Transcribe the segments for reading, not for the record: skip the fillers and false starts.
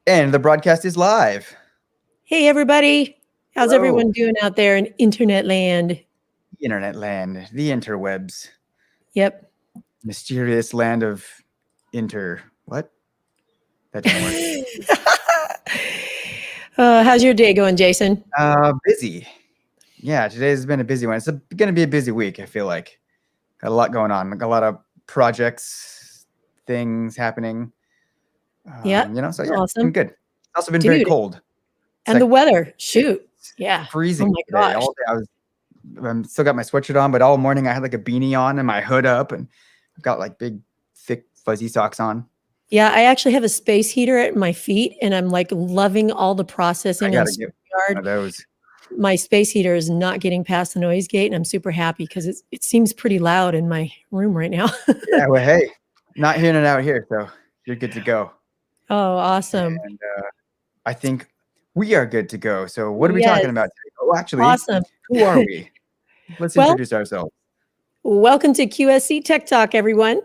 And the broadcast is live. Hey, everybody. How's Hello, everyone doing out there in internet land? internet land, the interwebs, Yep. mysterious land of what? That didn't work. How's your day going, Jason? Busy. Yeah, today's been a busy one. It's going to be a busy week, I feel like. Got a lot going on. Like a lot of projects, things happening. Yeah. So yeah, it's been Awesome. good. It's also been very Dude, cold. It's and the like weather. Shoot. Yeah. Oh freezing my today. gosh. All day I'm still got my sweatshirt on, but all morning I had like a beanie on and my hood up, and I've got like big, thick, fuzzy socks on. Yeah, I actually have a space heater at my feet, and I'm like loving all the I processing on gotta get one StreamYard. of those. My space heater is not getting past the noise gate, and I'm super happy because it seems pretty loud in my room right now. Yeah, well, hey, not hearing it out here, so you're good to go. Oh, awesome. And I think we are good to go. So what are we Yes. talking about today? Oh, actually, Awesome. who are we? Let's Well, introduce ourselves. welcome to QSC Tech Talk, everyone.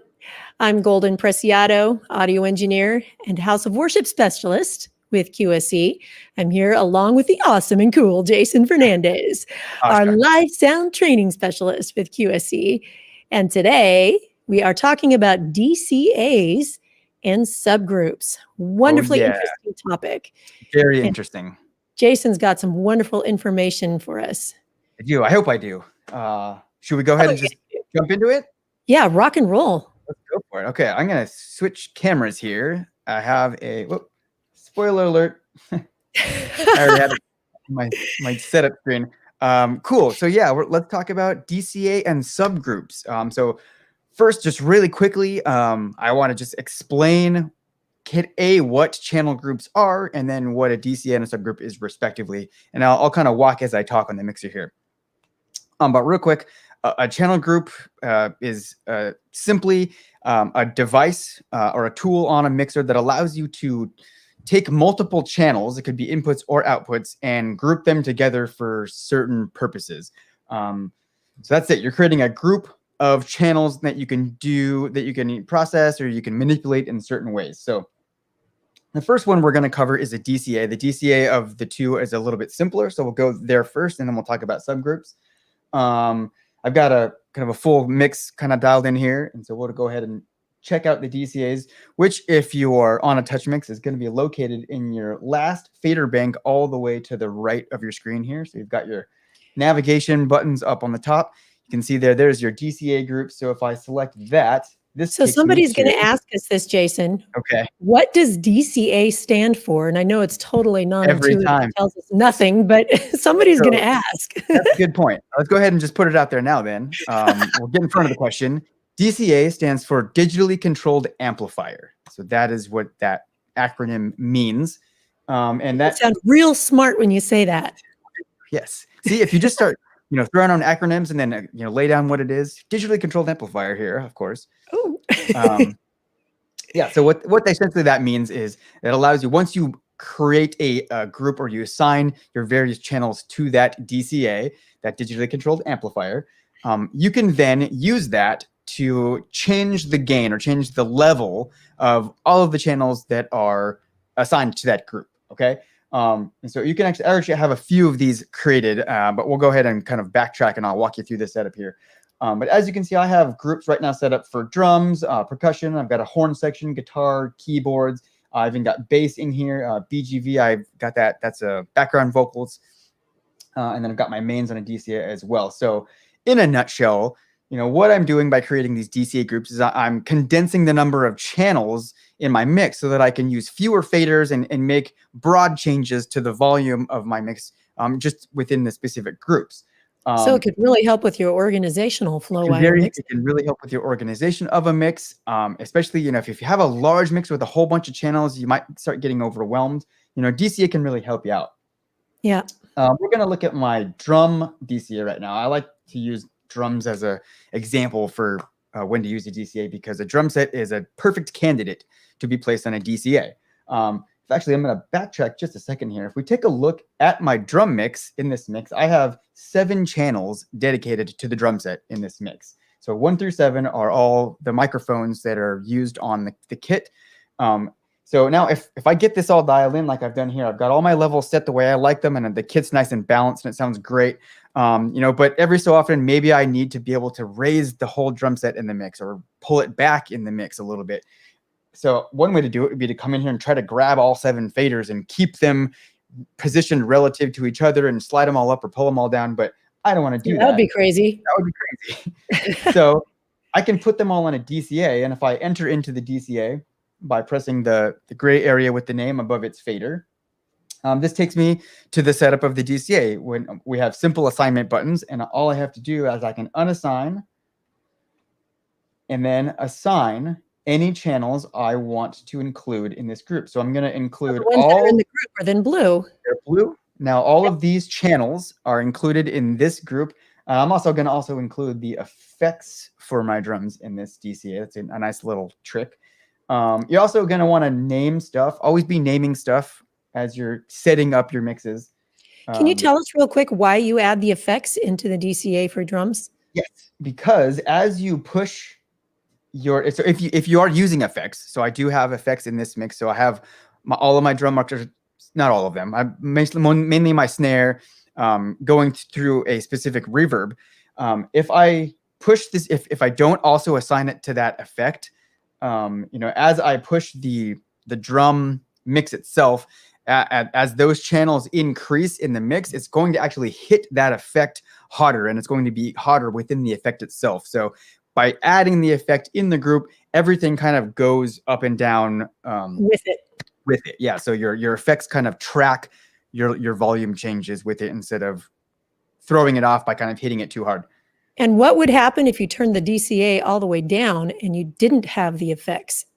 I'm Golden Preciado, audio engineer and House of Worship specialist with QSC. I'm here along with the awesome and cool Jason Fernandez, our Awestruck. live sound training specialist with QSC. And today we are talking about DCAs and subgroups. Oh Wonderfully yeah, interesting topic. very And interesting. Jason's got some wonderful information for us. I do. I hope I do. Should we go ahead Oh, and just jump into it? yeah, rock and roll. Let's go for it. Okay, I'm gonna switch cameras here. I have spoiler alert. I already have my setup screen. Cool. So yeah, let's talk about DCA and subgroups. So first, just really quickly, I want to just explain what channel groups are, and then what a DCA and a subgroup is respectively. And I'll kind of walk as I talk on the mixer here. But real quick, a channel group is simply a device or a tool on a mixer that allows you to take multiple channels, it could be inputs or outputs, and group them together for certain purposes. So that's it. You're creating a group of channels that you can process or you can manipulate in certain ways. So the first one we're going to cover is a DCA. The DCA of the two is a little bit simpler, so we'll go there first, and then we'll talk about subgroups. I've got a kind of a full mix kind of dialed in here, and so we'll go ahead and check out the DCAs, which if you are on a TouchMix is going to be located in your last fader bank all the way to the right of your screen here. So you've got your navigation buttons up on the top. You can see there's your DCA group. So if I select that, So somebody's going to ask us this, Jason. Okay. What does DCA stand for? And I know it's totally non-intuitive. It tells us nothing, but somebody's going to ask. That's a good point. Let's go ahead and just put it out there now then. We'll get in front of the question. DCA stands for Digitally Controlled Amplifier. So that is what that acronym means. And that sounds real smart when you say that. Yes. See, if you just start, throwing on acronyms and then, lay down what it is, digitally controlled amplifier here, of course. Oh. Yeah. So what essentially that means is it allows you, once you create a group or you assign your various channels to that DCA, that digitally controlled amplifier, you can then use that to change the gain or change the level of all of the channels that are assigned to that group. Okay. And so you can actually have a few of these created, but we'll go ahead and kind of backtrack and I'll walk you through the setup here. But as you can see, I have groups right now set up for drums, percussion. I've got a horn section, guitar, keyboards. I've even got bass in here, BGV. I've got that. That's background vocals. And then I've got my mains on a DCA as well. So in a nutshell, what I'm doing by creating these DCA groups is I'm condensing the number of channels in my mix so that I can use fewer faders and make broad changes to the volume of my mix just within the specific groups. So it could really help with your organizational flow. It can really help with your organization of a mix, especially, if you have a large mix with a whole bunch of channels, you might start getting overwhelmed. DCA can really help you out. Yeah. We're going to look at my drum DCA right now. I like to use drums as an example for when to use a DCA because a drum set is a perfect candidate to be placed on a DCA. Actually, I'm going to backtrack just a second here. If we take a look at my drum mix in this mix, I have 7 channels dedicated to the drum set in this mix. So 1 through 7 are all the microphones that are used on the kit. So now if I get this all dialed in like I've done here, I've got all my levels set the way I like them, and the kit's nice and balanced and it sounds great. But every so often, maybe I need to be able to raise the whole drum set in the mix or pull it back in the mix a little bit. So one way to do it would be to come in here and try to grab all 7 faders and keep them positioned relative to each other and slide them all up or pull them all down. But I don't want to do that. That would be crazy. That would be crazy. So I can put them all on a DCA. And if I enter into the DCA by pressing the gray area with the name above its fader, this takes me to the setup of the DCA when we have simple assignment buttons. And all I have to do is I can unassign and then assign any channels I want to include in this group. So I'm going to include the ones that are in the group are then blue. They're blue. Now all of these channels are included in this group. I'm also going to include the effects for my drums in this DCA. That's a nice little trick. You're also going to want to name stuff. Always be naming stuff as you're setting up your mixes. Can you tell us real quick why you add the effects into the DCA for drums? Yes, because as you push so if you are using effects, so I do have effects in this mix. So I have all of my drum markers, not all of them. I mainly my snare going through a specific reverb. If I push this, if I don't also assign it to that effect, as I push the drum mix itself, as those channels increase in the mix, it's going to actually hit that effect hotter, and it's going to be hotter within the effect itself. So by adding the effect in the group, everything kind of goes up and down with it. Yeah. So your effects kind of track your volume changes with it instead of throwing it off by kind of hitting it too hard. And what would happen if you turned the DCA all the way down and you didn't have the effects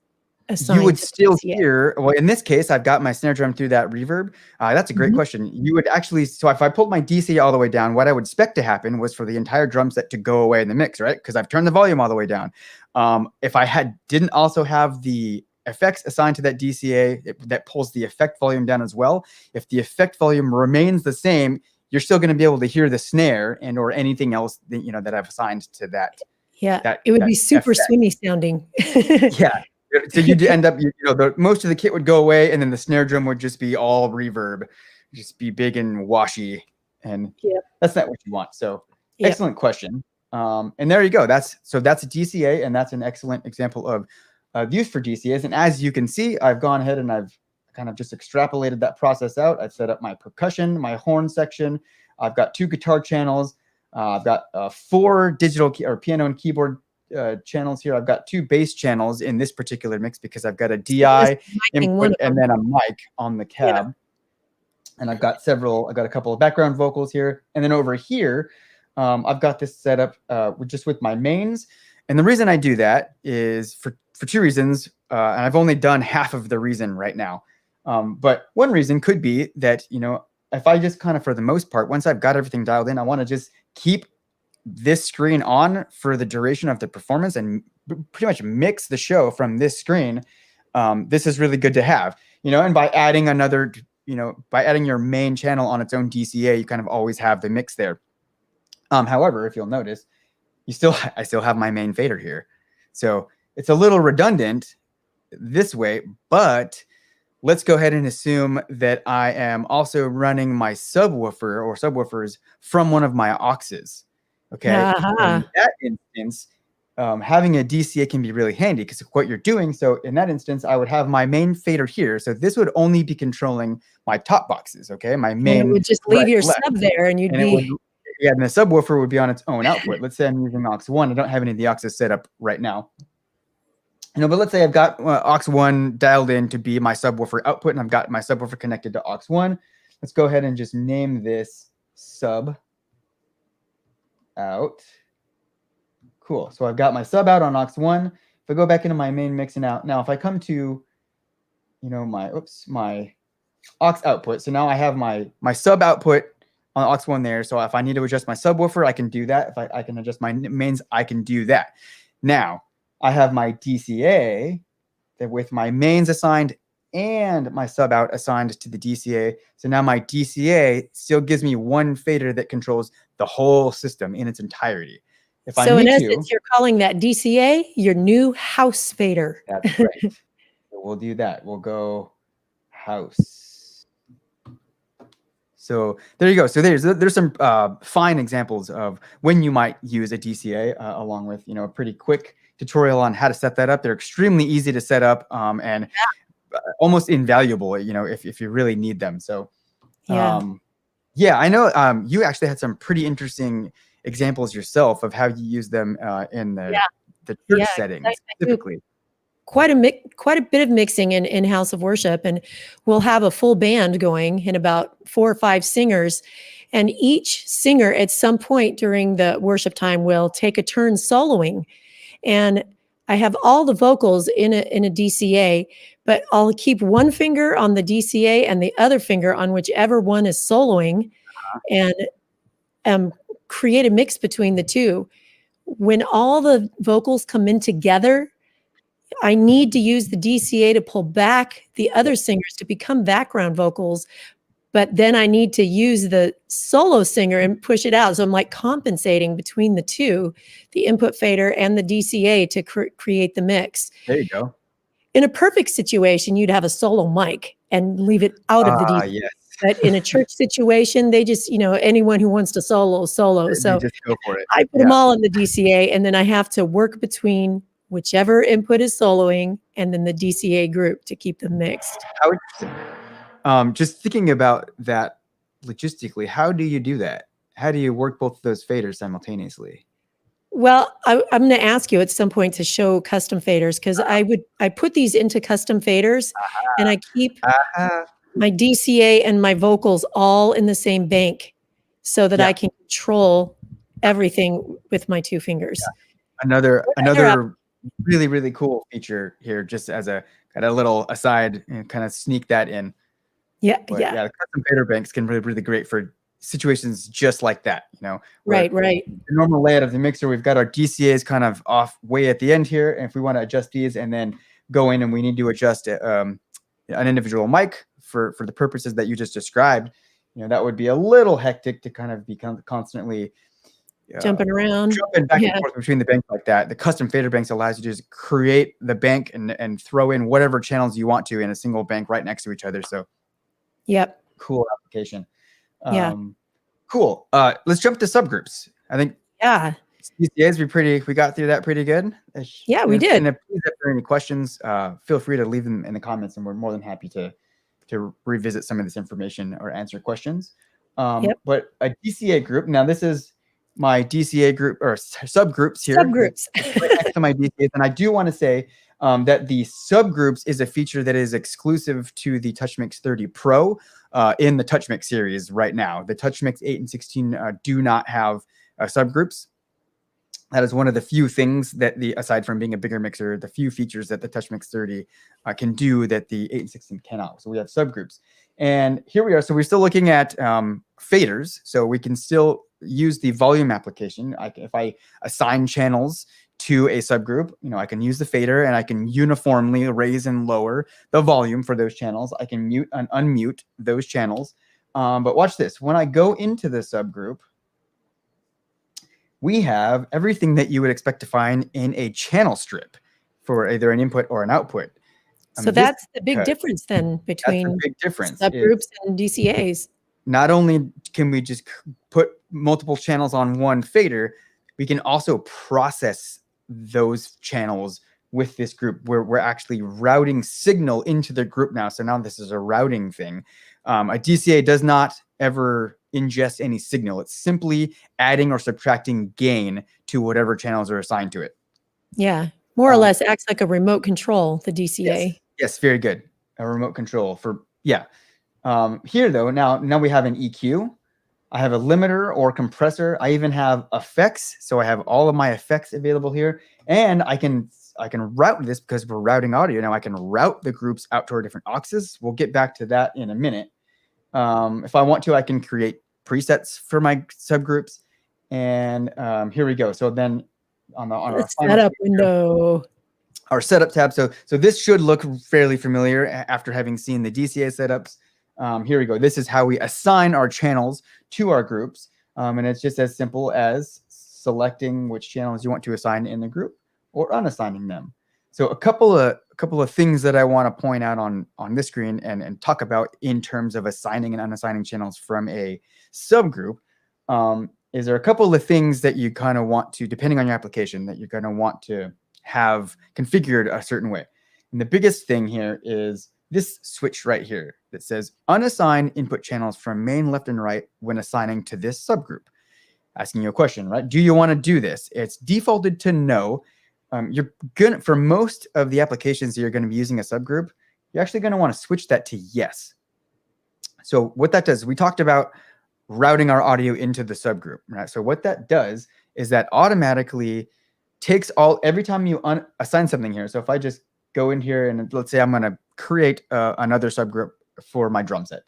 assigned? You would still hear, well, in this case, I've got my snare drum through that reverb. That's a great question. You would actually, so if I pulled my DCA all the way down, what I would expect to happen was for the entire drum set to go away in the mix, right? Because I've turned the volume all the way down. If I didn't also have the effects assigned to that DCA that pulls the effect volume down as well, if the effect volume remains the same, you're still going to be able to hear the snare and or anything else that, that I've assigned to that. Yeah, it would be super swingy sounding. Yeah. So you'd end up, most of the kit would go away, and then the snare drum would just be all reverb, just be big and washy, and that's not what you want. So excellent question. And there you go. That's a DCA, and that's an excellent example of use for DCAs. And as you can see, I've gone ahead and I've kind of just extrapolated that process out. I've set up my percussion, my horn section. I've got 2 guitar channels. I've got 4 digital or piano and keyboard channels here. I've got 2 bass channels in this particular mix because I've got a DI input and then a mic on the cab. And I've got a couple of background vocals here. And then over here, I've got this set up just with my mains. And the reason I do that is for 2 reasons. And I've only done half of the reason right now. But one reason could be that, if I just kind of, for the most part, once I've got everything dialed in, I want to just keep this screen on for the duration of the performance and pretty much mix the show from this screen. This is really good to have, and by adding by adding your main channel on its own DCA, you kind of always have the mix there. However, if you'll notice, I still have my main fader here. So it's a little redundant this way, but let's go ahead and assume that I am also running my subwoofer or subwoofers from one of my auxes. Okay. In that instance, having a DCA can be really handy because of what you're doing. So in that instance, I would have my main fader here. So this would only be controlling my top boxes. Okay. My main. And it would just leave your sub there, and you'd be. And the subwoofer would be on its own output. Let's say I'm using aux 1. I don't have any of the auxes set up right now. But let's say I've got aux 1 dialed in to be my subwoofer output, and I've got my subwoofer connected to aux 1. Let's go ahead and just name this sub out. Cool. So I've got my sub out on aux 1. If I go back into my main mix and out, now if I come to, my aux output. So now I have my sub output on aux 1 there. So if I need to adjust my subwoofer, I can do that. If I can adjust my mains, I can do that. Now I have my DCA that with my mains assigned and my sub out assigned to the DCA. So now my DCA still gives me one fader that controls the whole system in its entirety. So in essence, you're calling that DCA your new house fader. That's right. So we'll do that. We'll go house. So there you go. So there's some fine examples of when you might use a DCA along with, a pretty quick tutorial on how to set that up. They're extremely easy to set up and almost invaluable, if you really need them. So yeah, I know you actually had some pretty interesting examples yourself of how you use them in the church settings specifically. Quite a bit of mixing in House of Worship, and we'll have a full band going and about 4 or 5 singers, and each singer at some point during the worship time will take a turn soloing. And I have all the vocals in a DCA, but I'll keep one finger on the DCA and the other finger on whichever one is soloing, and create a mix between the two. When all the vocals come in together, I need to use the DCA to pull back the other singers to become background vocals, but then I need to use the solo singer and push it out. So I'm like compensating between the two, the input fader and the DCA, to create the mix. There you go. In a perfect situation, you'd have a solo mic and leave it out of the DCA. Yes. But in a church situation, they just, anyone who wants to solo. So just go for it. I put them all in the DCA, and then I have to work between whichever input is soloing and then the DCA group to keep them mixed. How interesting. Just thinking about that logistically, how do you do that? How do you work both of those faders simultaneously? Well, I'm going to ask you at some point to show custom faders, because I put these into custom faders, and I keep my DCA and my vocals all in the same bank so that I can control everything with my 2 fingers. Another really, really cool feature here, just as a kind of little aside, and kind of sneak that in. Yeah. The custom fader banks can be really great for situations just like that, Right. The normal layout of the mixer, we've got our DCAs kind of off way at the end here, and if we want to adjust these and then go in and we need to adjust an individual mic for the purposes that you just described, that would be a little hectic to kind of become constantly jumping back and forth between the banks like that. The custom fader banks allows you to just create the bank and throw in whatever channels you want to in a single bank right next to each other. So cool application. Cool. Let's jump to subgroups. I think DCAs we got through that pretty good. We did. And if there are any questions, feel free to leave them in the comments, and we're more than happy to revisit some of this information or answer questions. But a DCA group, now this is my DCA group or subgroups here. Subgroups. Right next to my DCAs. And I do want to say that the subgroups is a feature that is exclusive to the TouchMix 30 Pro in the TouchMix series right now. The TouchMix 8 and 16 do not have subgroups. That is one of the few things that aside from being a bigger mixer, the few features that the TouchMix 30 can do that the 8 and 16 cannot. So we have subgroups. And here we are. So we're still looking at faders. So we can still use the volume application. If I assign channels to a subgroup, I can use the fader and I can uniformly raise and lower the volume for those channels. I can mute and unmute those channels. But watch this. When I go into the subgroup, we have everything that you would expect to find in a channel strip for either an input or an output. So that's the big difference then between subgroups and DCAs. Not only can we just put multiple channels on one fader, we can also process those channels with this group where we're actually routing signal into the group now. So now this is a routing thing. A DCA does not ever ingest any signal. It's simply adding or subtracting gain to whatever channels are assigned to it. Yeah, more or less acts like a remote control, the DCA. Yes, very good. A remote control for, here though, now we have an EQ. I have a limiter or compressor. I even have effects. So I have all of my effects available here, and I can route this because we're routing audio. Now I can route the groups out to our different auxes. We'll get back to that in a minute. If I want to, I can create presets for my subgroups. And here we go. So then on our setup window, our setup tab. So this should look fairly familiar after having seen the DCA setups. Here we go. This is how we assign our channels to our groups. And it's just as simple as selecting which channels you want to assign in the group or unassigning them. So a couple of couple of things that I want to point out on this screen and talk about in terms of assigning and unassigning channels from a subgroup. Is there a couple of things that you kind of want to, depending on your application, that you're going to want to have configured a certain way. And the biggest thing here is this switch right here that says unassign input channels from main, left, and right when assigning to this subgroup. Asking you a question, right? Do you want to do this? It's defaulted to no. You're gonna, for most of the applications that you're going to be using a subgroup, you're actually going to want to switch that to yes. So what that does, we talked about routing our audio into the subgroup, right? So what that does is that automatically takes every time you assign something here. So if I just go in here and let's say I'm going to create another subgroup for my drum set.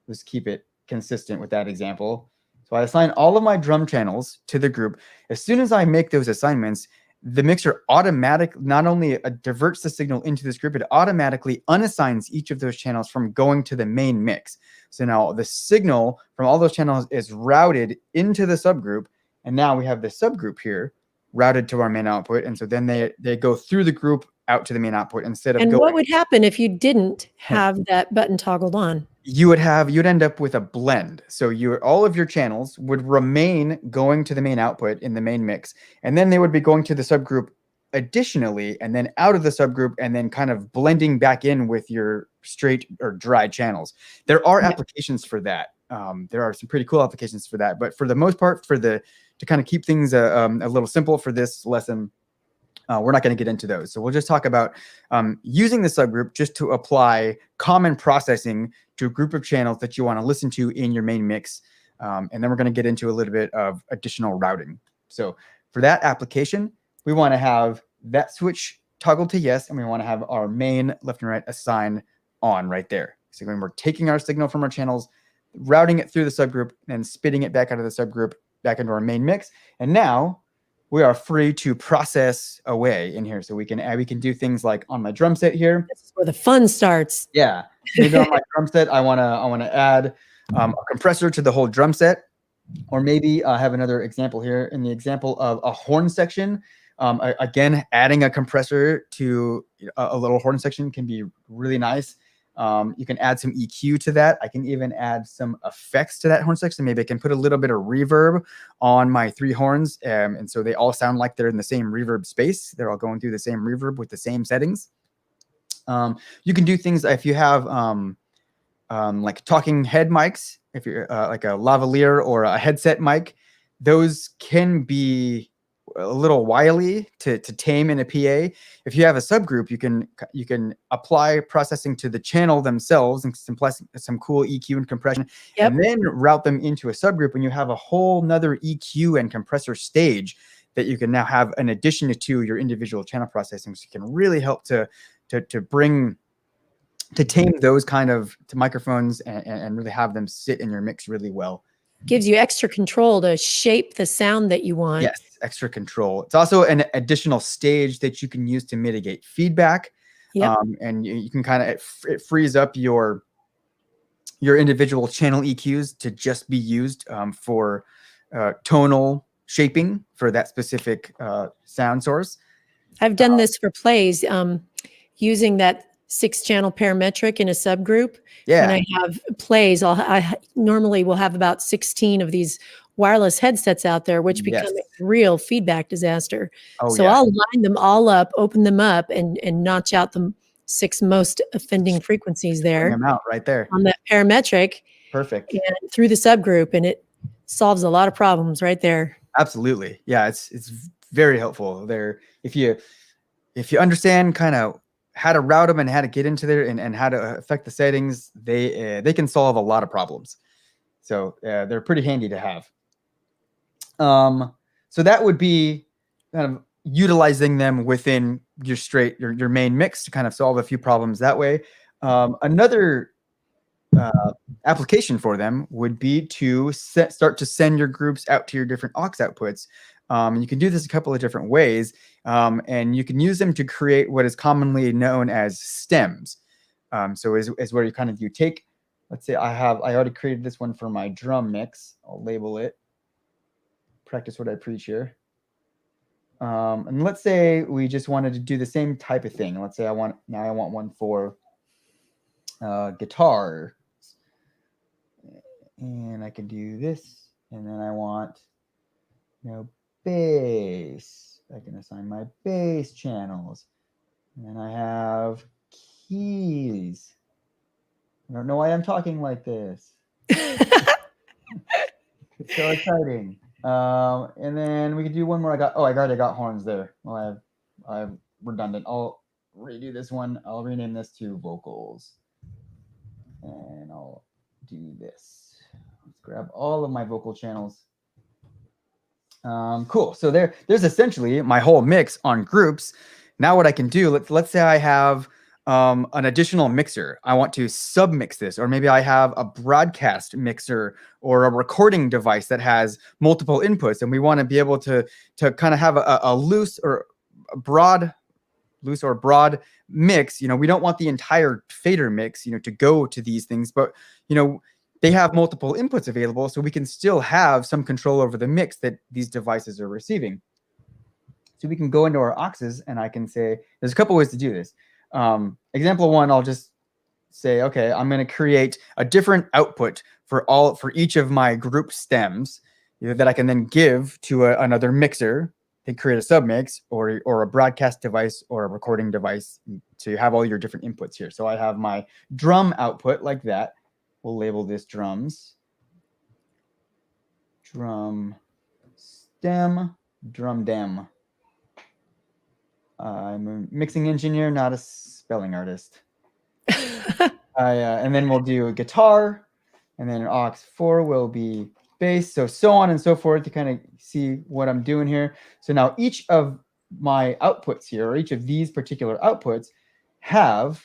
Let's keep it consistent with that example. So I assign all of my drum channels to the group. As soon as I make those assignments, the mixer not only diverts the signal into this group, it automatically unassigns each of those channels from going to the main mix. So now the signal from all those channels is routed into the subgroup. And now we have the subgroup here routed to our main output. And so then they go through the group out to the main output instead of And going. what would happen if you didn't have that button toggled on? You'd end up with a blend. So all of your channels would remain going to the main output in the main mix, and then they would be going to the subgroup additionally, and then out of the subgroup, and then kind of blending back in with your straight or dry channels. There are applications for that. There are some pretty cool applications for that, but for the most part, to kind of keep things a little simple for this lesson, we're not going to get into those. So we'll just talk about using the subgroup just to apply common processing to a group of channels that you want to listen to in your main mix. And then we're going to get into a little bit of additional routing. So for that application, we want to have that switch toggled to yes, and we want to have our main left and right assign on right there. So when we're taking our signal from our channels, routing it through the subgroup, and spitting it back out of the subgroup, back into our main mix. And now we are free to process away in here. So we can do things like on my drum set here. This is where the fun starts. Yeah. Maybe on my drum set, I want to add a compressor to the whole drum set. Or maybe I have another example here in the example of a horn section. Again, adding a compressor to a little horn section can be really nice. You can add some EQ to that. I can even add some effects to that horn section. Maybe I can put a little bit of reverb on my 3 horns. And so they all sound like they're in the same reverb space. They're all going through the same reverb with the same settings. You can do things if you have like talking head mics, if you're like a lavalier or a headset mic, those can be a little wily to tame in a PA. If you have a subgroup, you can apply processing to the channel themselves and some cool EQ and compression, and then route them into a subgroup, and you have a whole nother EQ and compressor stage that you can now have in addition to your individual channel processing. So it can really help to tame those kind of microphones and really have them sit in your mix really well. Gives you extra control to shape the sound that you want. Yes, extra control. It's also an additional stage that you can use to mitigate feedback. And you can kind of, it frees up your individual channel EQs to just be used for tonal shaping for that specific sound source. I've done this for plays using that 6-channel parametric in a subgroup. Yeah. When I have plays, I normally will have about 16 of these wireless headsets out there, which become a real feedback disaster. I'll line them all up, open them up, and notch out the 6 most offending frequencies there. Bring them out right there on that parametric. Perfect. And through the subgroup, and it solves a lot of problems right there. Absolutely. Yeah, it's very helpful there. If you understand kind of how to route them and how to get into there and how to affect the settings, they can solve a lot of problems. So they're pretty handy to have. So that would be kind of utilizing them within your main mix to kind of solve a few problems that way. Another application for them would be to start to send your groups out to your different aux outputs. You can do this a couple of different ways, and you can use them to create what is commonly known as stems. So is where you take, let's say I already created this one for my drum mix. I'll label it, practice what I preach here. And let's say we just wanted to do the same type of thing. Let's say I want one for guitar, and I can do this, and then I want, bass. I can assign my bass channels, and then I have keys. I don't know why I'm talking like this. It's so exciting. And then we could do one more. I already got horns there. Well, I'm redundant. I'll redo this one. I'll rename this to vocals. And I'll do this. Let's grab all of my vocal channels. Cool. So there's essentially my whole mix on groups. Now what I can do, let's say I have an additional mixer. I want to submix this, or maybe I have a broadcast mixer or a recording device that has multiple inputs, and we want to be able to kind of have a loose or broad mix. We don't want the entire fader mix, to go to these things, but they have multiple inputs available, so we can still have some control over the mix that these devices are receiving. So we can go into our auxes, and I can say, there's a couple ways to do this. Example one, I'll just say, okay, I'm going to create a different output for each of my group stems, that I can then give to another mixer. They create a submix or a broadcast device or a recording device. So you have all your different inputs here. So I have my drum output like that. We'll label this drums. Drum stem, drum dem. I'm a mixing engineer, not a spelling artist. And then we'll do a guitar, and then an aux 4 will be bass, so on and so forth, to kind of see what I'm doing here. So now each of my outputs here, or each of these particular outputs, have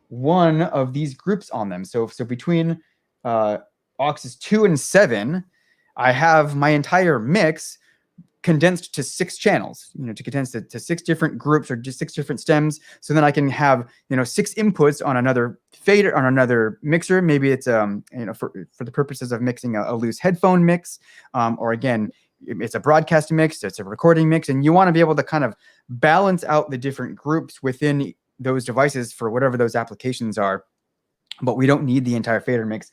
one of these groups on them. So between auxes 2 and 7, I have my entire mix condensed to 6 channels, to condense to 6 different groups or just 6 different stems. So then I can have, 6 inputs on another fader, on another mixer. Maybe it's, for the purposes of mixing a loose headphone mix, or again, it's a broadcast mix, it's a recording mix, and you want to be able to kind of balance out the different groups within those devices for whatever those applications are. But we don't need the entire fader mix.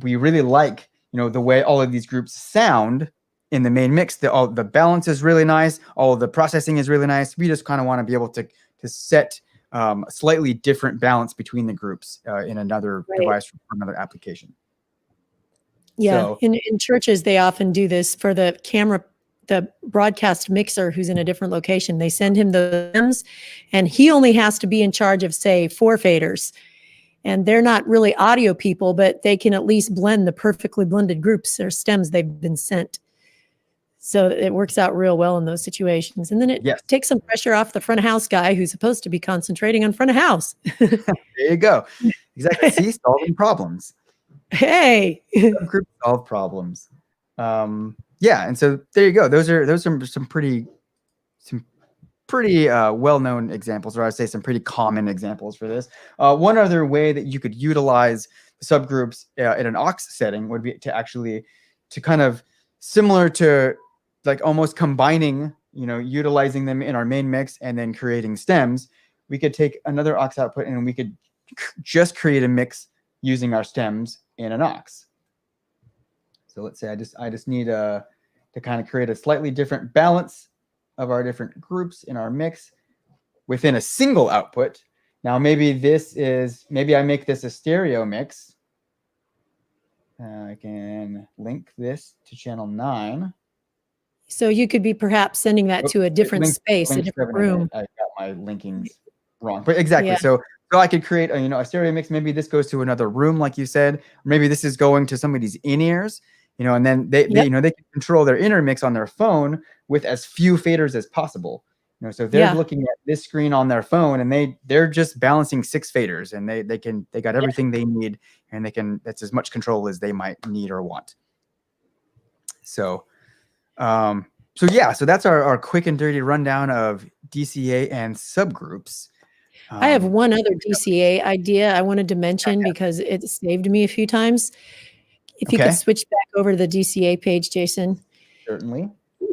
We really like, the way all of these groups sound in the main mix. The balance is really nice. All of the processing is really nice. We just kind of want to be able to set a slightly different balance between the groups in another device for another application. Yeah, so, in churches, they often do this for the broadcast mixer who's in a different location. They send him the stems, and he only has to be in charge of, say, 4 faders. And they're not really audio people, but they can at least blend the perfectly blended groups or stems they've been sent. So it works out real well in those situations. And then it takes some pressure off the front of house guy who's supposed to be concentrating on front of house. There you go. Exactly. See, solving problems. Hey. Subgroup solve problems. And so there you go. Those are some pretty well-known examples, or I'd say some pretty common examples for this. One other way that you could utilize subgroups in an aux setting would be to kind of similar to like almost combining, utilizing them in our main mix and then creating stems. We could take another aux output and we could just create a mix using our stems in an aux. So let's say I just need to kind of create a slightly different balance of our different groups in our mix within a single output. Now maybe I make this a stereo mix. I can link this to channel 9. So you could be perhaps sending that to a different space, a different room. I got my linkings wrong, but exactly. Yeah. So I could create a stereo mix. Maybe this goes to another room, like you said. Or maybe this is going to somebody's in-ears, and then they can control their inner mix on their phone with as few faders as possible. So they're looking at this screen on their phone, and they're just balancing 6 faders, and they got everything they need, and that's as much control as they might need or want. So that's our quick and dirty rundown of DCA and subgroups. I have one other DCA idea I wanted to mention because it saved me a few times. If you could switch back over to the DCA page, Jason. Certainly.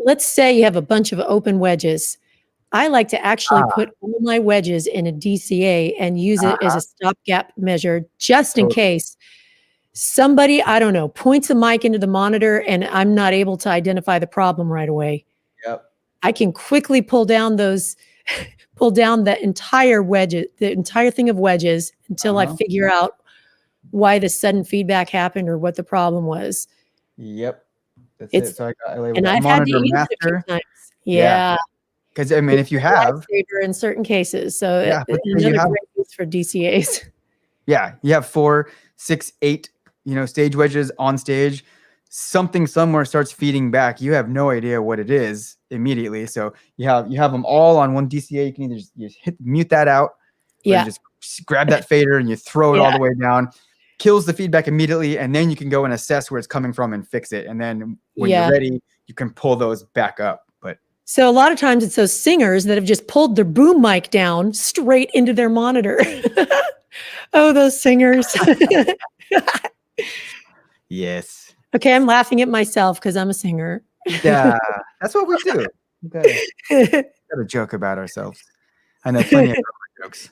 let's say you have a bunch of open wedges. I like to actually put all my wedges in a DCA and use it as a stopgap measure just in case somebody, I don't know, points a mic into the monitor and I'm not able to identify the problem right away. Yep. I can quickly pull down the entire wedges, the entire thing of wedges until I figure out why the sudden feedback happened or what the problem was. Yep. That's it. So I labeled and that I've had to monitor use master. it a few times. Yeah. Because I mean, if you have in certain cases, so you have, great use for DCAs. Yeah, you have 4, 6, 8, stage wedges on stage. Something somewhere starts feeding back. You have no idea what it is immediately. So you have them all on one DCA. You can either just mute that out, or you just grab that fader and you throw it all the way down. Kills the feedback immediately, and then you can go and assess where it's coming from and fix it. And then when you're ready, you can pull those back up. But so a lot of times it's those singers that have just pulled their boom mic down straight into their monitor. Oh, those singers. Yes. Okay, I'm laughing at myself because I'm a singer. Yeah, that's what we do. Gotta joke about ourselves. I know plenty of jokes.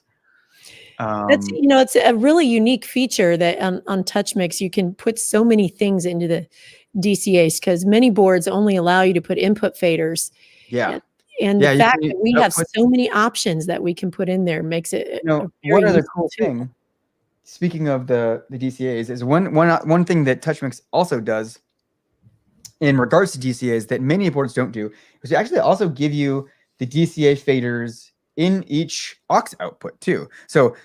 That's it's a really unique feature that on TouchMix you can put so many things into the DCAs because many boards only allow you to put input faders. Yeah. And the fact that we have so many options that we can put in there makes it one other cool thing. Speaking of the DCAs, is one thing that TouchMix also does in regards to DCAs that many boards don't do is they actually also give you the DCA faders in each aux output too. So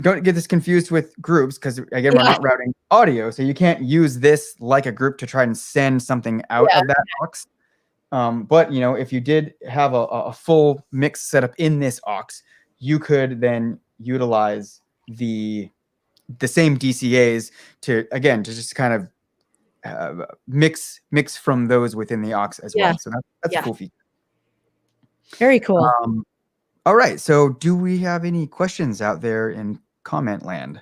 don't get this confused with groups because again, we're not routing audio, so you can't use this like a group to try and send something out of that aux. But if you did have a full mix setup in this aux, you could then utilize the same DCAs to just kind of mix from those within the aux as well. So that's a cool feature. Very cool. All right. So do we have any questions out there in comment land?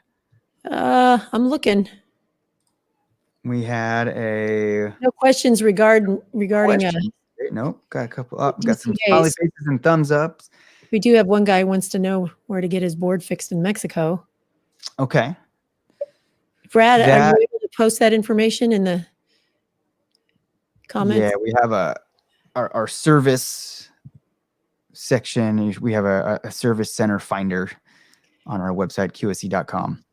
I'm looking. We had no questions regarding nope, got a couple up. Got some smiley faces and thumbs ups. We do have one guy who wants to know where to get his board fixed in Mexico. Okay. Brad, are you able to post that information in the comments? Yeah, we have our service section. We have a service center finder on our website, qsc.com.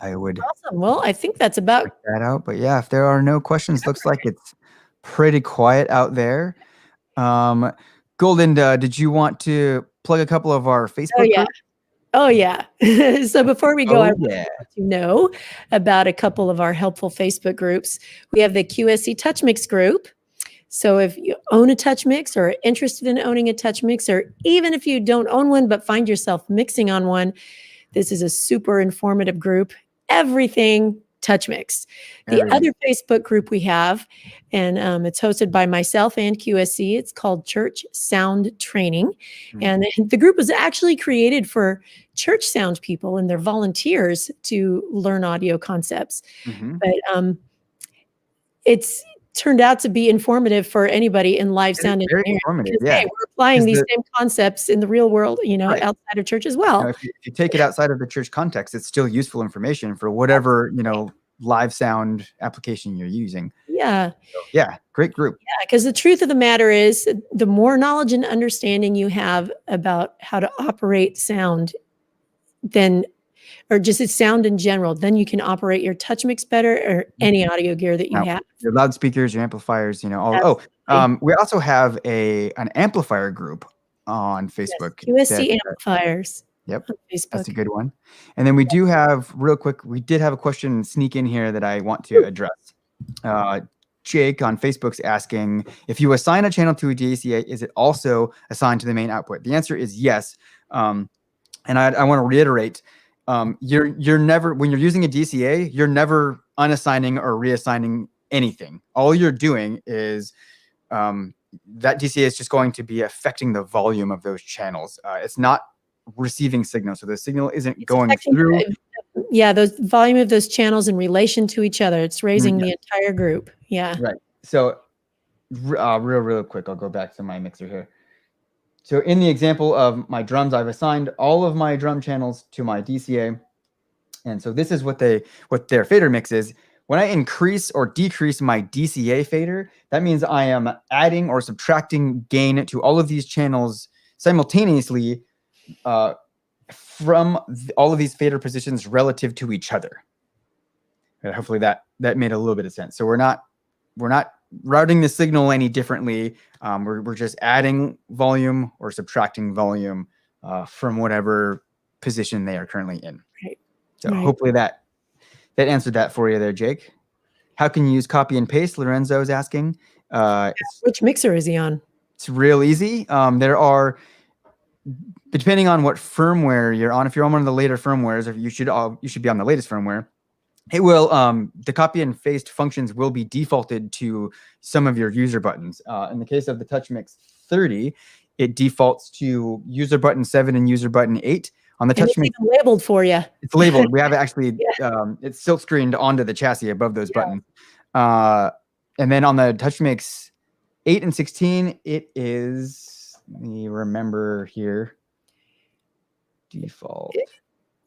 I would awesome. Well, I think that's about that out. But yeah, if there are no questions, looks like it's pretty quiet out there. Golden, did you want to plug a couple of our Facebook groups? Oh, yeah. So before we go, I want to know about a couple of our helpful Facebook groups. We have the QSC TouchMix group. So if you own a TouchMix or are interested in owning a TouchMix, or even if you don't own one but find yourself mixing on one, this is a super informative group. Everything TouchMix. The other Facebook group we have, and it's hosted by myself and QSC. It's called Church Sound Training. And the group was actually created for church sound people and their volunteers to learn audio concepts. But it's turned out to be informative for anybody in live sound engineering. Hey, we're applying these same concepts in the real world, outside of church as well. If you take it outside of the church context, it's still useful information for whatever, live sound application you're using. Yeah. So, yeah. Great group. Yeah. Because the truth of the matter is the more knowledge and understanding you have about how to operate sound, or just its sound in general, then you can operate your TouchMix better or any audio gear that you have. Your loudspeakers, your amplifiers, all. We also have an amplifier group on Facebook. Yes, QSC amplifiers. Yep, that's a good one. And then we do have, real quick, we did have a question sneak in here that I want to address. Jake on Facebook's asking, if you assign a channel to a DCA, is it also assigned to the main output? The answer is yes. And I want to reiterate, you're never, when you're using a DCA, you're never unassigning or reassigning anything. All you're doing is that DCA is just going to be affecting the volume of those channels. It's not receiving signal, so the signal isn't going through. Yeah, the volume of those channels in relation to each other. It's raising the entire group. Yeah. Right. So real quick, I'll go back to my mixer here. So in the example of my drums, I've assigned all of my drum channels to my DCA. And so this is what their fader mix is. When I increase or decrease my DCA fader, that means I am adding or subtracting gain to all of these channels simultaneously from all of these fader positions relative to each other. And hopefully that made a little bit of sense. So we're not routing the signal any differently. We're just adding volume or subtracting volume from whatever position they are currently in. Right. So hopefully that answered that for you there, Jake. How can you use copy and paste? Lorenzo is asking. Which mixer is he on? It's real easy. There are, depending on what firmware you're on, if you're on one of the later firmwares, or you should be on the latest firmware, it will, the copy and paste functions will be defaulted to some of your user buttons. In the case of the TouchMix 30, it defaults to user button 7 and user button 8. On the TouchMix, it's even labeled for you. It's labeled. We have it actually, it's silk screened onto the chassis above those buttons. And then on the TouchMix 8 and 16, it is, let me remember here, default.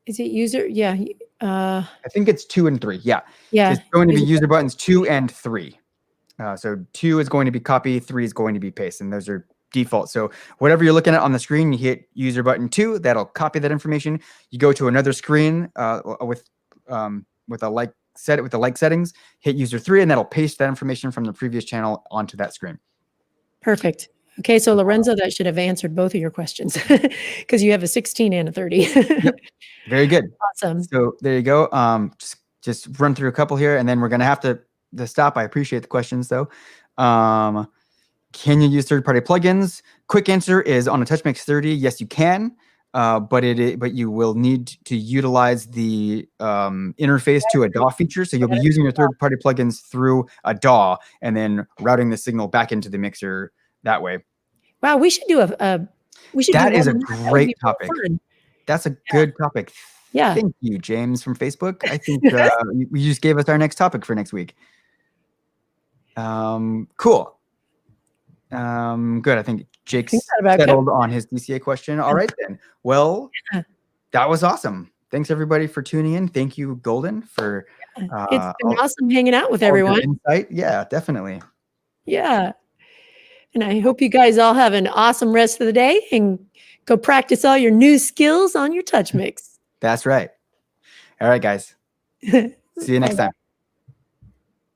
Is it user? Yeah. I think it's 2 and 3. Yeah. Yeah. It's going to be user buttons 2 and 3. So 2 is going to be copy, 3 is going to be paste, and those are default. So whatever you're looking at on the screen, you hit user button 2, that'll copy that information. You go to another screen with a like settings, hit user 3, and that'll paste that information from the previous channel onto that screen. Perfect. Okay, so Lorenzo, that should have answered both of your questions because you have a 16 and a 30. Yep. Very good. Awesome. So there you go. Just run through a couple here, and then we're gonna have to stop. I appreciate the questions though. Can you use third-party plugins? Quick answer is on a TouchMix 30, yes, you can, but you will need to utilize the interface to a DAW feature. So you'll be using your third-party plugins through a DAW and then routing the signal back into the mixer that way. Wow, we should do a That is a great topic. That's a good topic. Yeah. Thank you, James from Facebook. I think you just gave us our next topic for next week. Cool. Good. I think Jake's settled on his DCA question. All right then. Well, that was awesome. Thanks everybody for tuning in. Thank you, Golden, for it's been awesome hanging out with everyone. Insight. Yeah, definitely. Yeah. And I hope you guys all have an awesome rest of the day and go practice all your new skills on your TouchMix. That's right. All right, guys. See you next time.